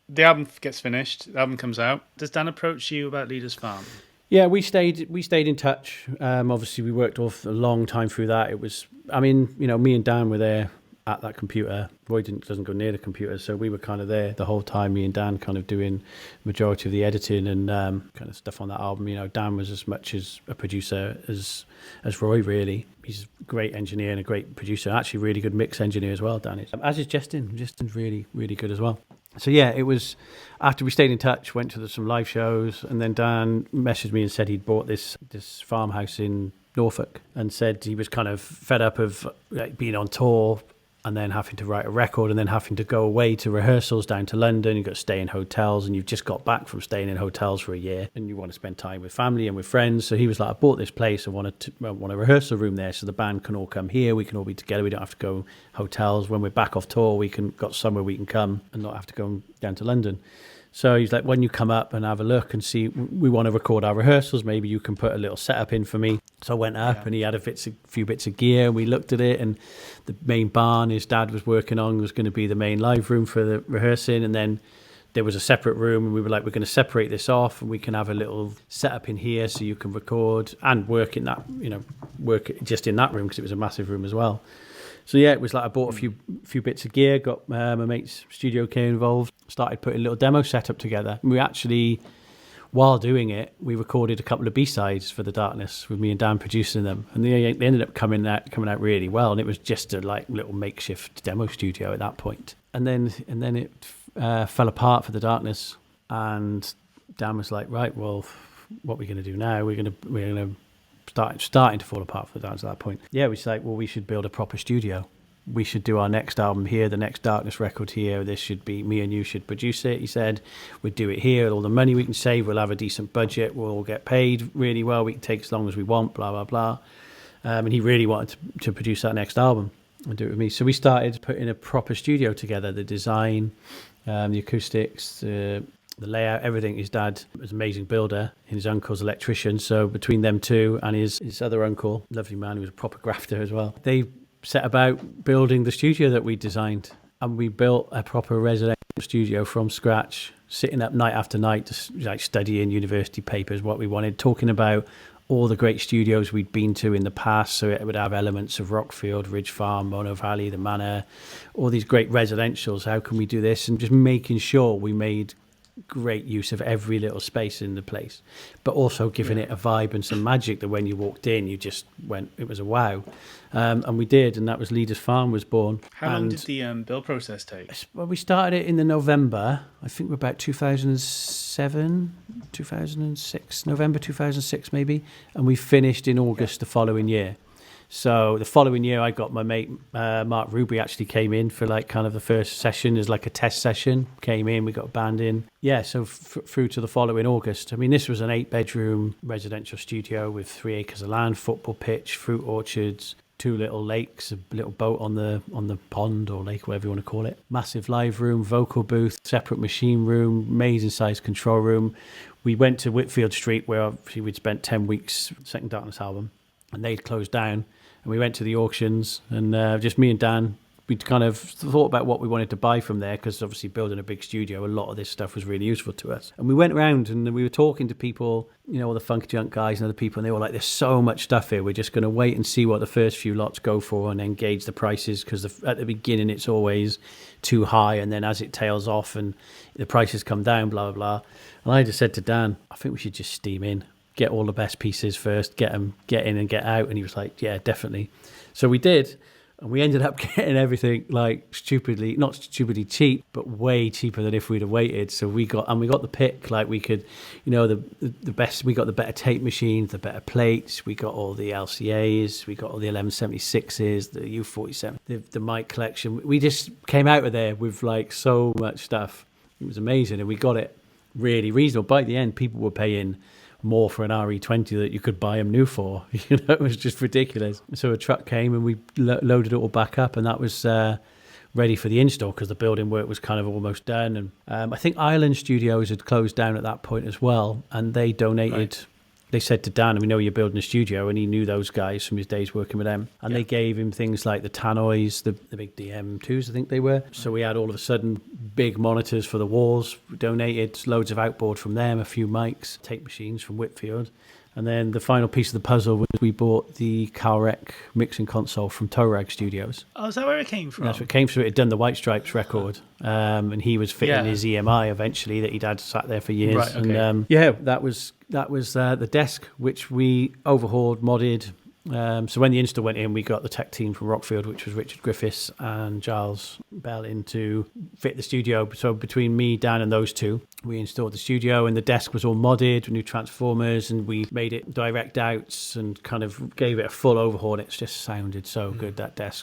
the album gets finished, the album comes out. Does Dan approach you about Leaders Farm? Yeah, we stayed in touch. Obviously, we worked off a long time through that. It was, I mean, me and Dan were there at that computer. Roy doesn't go near the computer, so we were kind of there the whole time. Me and Dan kind of doing majority of the editing and kind of stuff on that album. Dan was as much as a producer as Roy. Really, he's a great engineer and a great producer. Actually, really good mix engineer as well. Dan is, as is Justin. Justin's really really good as well. So yeah, it was after we stayed in touch, went to some live shows, and then Dan messaged me and said he'd bought this farmhouse in Norfolk, and said he was kind of fed up of being on tour and then having to write a record and then having to go away to rehearsals down to London. You've got to stay in hotels, and you've just got back from staying in hotels for a year, and you want to spend time with family and with friends. So he was like, I bought this place. I want a rehearsal room there so the band can all come here. We can all be together. We don't have to go hotels. When we're back off tour, got somewhere we can come and not have to go down to London. So he's like, when you come up and have a look and see, we want to record our rehearsals, maybe you can put a little setup in for me. So I went up and he had a few bits of gear, and we looked at it, and the main barn his dad was working on was going to be the main live room for the rehearsing. And then there was a separate room, and we were like, we're going to separate this off, and we can have a little setup in here so you can record and work in that, work just in that room, because it was a massive room as well. So yeah, it was like I bought a few bits of gear, got my mate's studio came involved, started putting a little demo setup together. And we actually, while doing it, we recorded a couple of B-sides for The Darkness with me and Dan producing them, and they ended up coming out really well. And it was just a little makeshift demo studio at that point. And then it fell apart for The Darkness, and Dan was like, right, well, what are we going to do now? We're going to starting to fall apart for the Darkness at that point. Yeah, we like, well, we should build a proper studio. We should do our next album here, the next Darkness record here. This should be, me and you should produce it. He said, we'd do it here. All the money we can save, we'll have a decent budget. We'll all get paid really well. We can take as long as we want, blah, blah, blah. And he really wanted to produce that next album and do it with me. So we started putting a proper studio together, the design, the acoustics, the layout, everything. His dad was an amazing builder, and his uncle's an electrician. So between them two and his other uncle, lovely man, who was a proper grafter as well, they set about building the studio that we designed. And we built a proper residential studio from scratch, sitting up night after night, just studying university papers, what we wanted, talking about all the great studios we'd been to in the past. So it would have elements of Rockfield, Ridge Farm, Mono Valley, the Manor, all these great residentials. How can we do this? And just making sure we made great use of every little space in the place, but also giving it a vibe and some magic that when you walked in, you just went, it was a wow. And we did, and that was Leeders Farm was born. How long did the build process take? Well, we started it in the November, I think we're about 2007, 2006, November 2006 maybe, and we finished in August the following year. So the following year, I got my mate Mark Ruby actually came in for kind of the first session as a test session. Came in, we got a band in. Yeah, so through to the following August. I mean, this was an 8-bedroom residential studio with 3 acres of land, football pitch, fruit orchards, 2 little lakes, a little boat on the pond or lake, whatever you want to call it. Massive live room, vocal booth, separate machine room, amazing sized control room. We went to Whitfield Street, where obviously we'd spent 10 weeks, second Darkness album, and they'd closed down. And we went to the auctions, and just me and Dan, we'd kind of thought about what we wanted to buy from there, because obviously building a big studio, a lot of this stuff was really useful to us. And we went around and we were talking to people, all the Funk Junk guys and other people, and they were like, there's so much stuff here. We're just going to wait and see what the first few lots go for and then gauge the prices, because at the beginning it's always too high, and then as it tails off and the prices come down, blah, blah, blah. And I just said to Dan, I think we should just steam in. Get all the best pieces first, get in and get out. And he was like, yeah, definitely. So we did. And we ended up getting everything not stupidly cheap, but way cheaper than if we'd have waited. So we got the pick. We could, the best, we got the better tape machines, the better plates. We got all the LCAs, we got all the 1176s, the U47, the mic collection. We just came out of there with so much stuff. It was amazing. And we got it really reasonable. By the end, people were paying more for an RE20 that you could buy them new for. It was just ridiculous. So a truck came and we loaded it all back up, and that was ready for the install, because the building work was kind of almost done. And I think Island Studios had closed down at that point as well, and they donated they said to Dan, we know you're building a studio, and he knew those guys from his days working with them. And they gave him things like the tannoys, the big DM2s, I think they were. So we had all of a sudden big monitors for the walls, donated loads of outboard from them, a few mics, tape machines from Whitfield. And then the final piece of the puzzle was we bought the Calrec mixing console from Torag Studios. Oh, is that where it came from? That's what it came from. It had done the White Stripes record, and he was fitting his EMI eventually that he'd had sat there for years. Right, okay. And that was the desk, which we overhauled, modded. So when the install went in, we got the tech team from Rockfield, which was Richard Griffiths and Giles Bell, in to fit the studio. So between me, Dan, and those two, we installed the studio, and the desk was all modded with new transformers, and we made it direct outs and kind of gave it a full overhaul. It just sounded so good, that desk.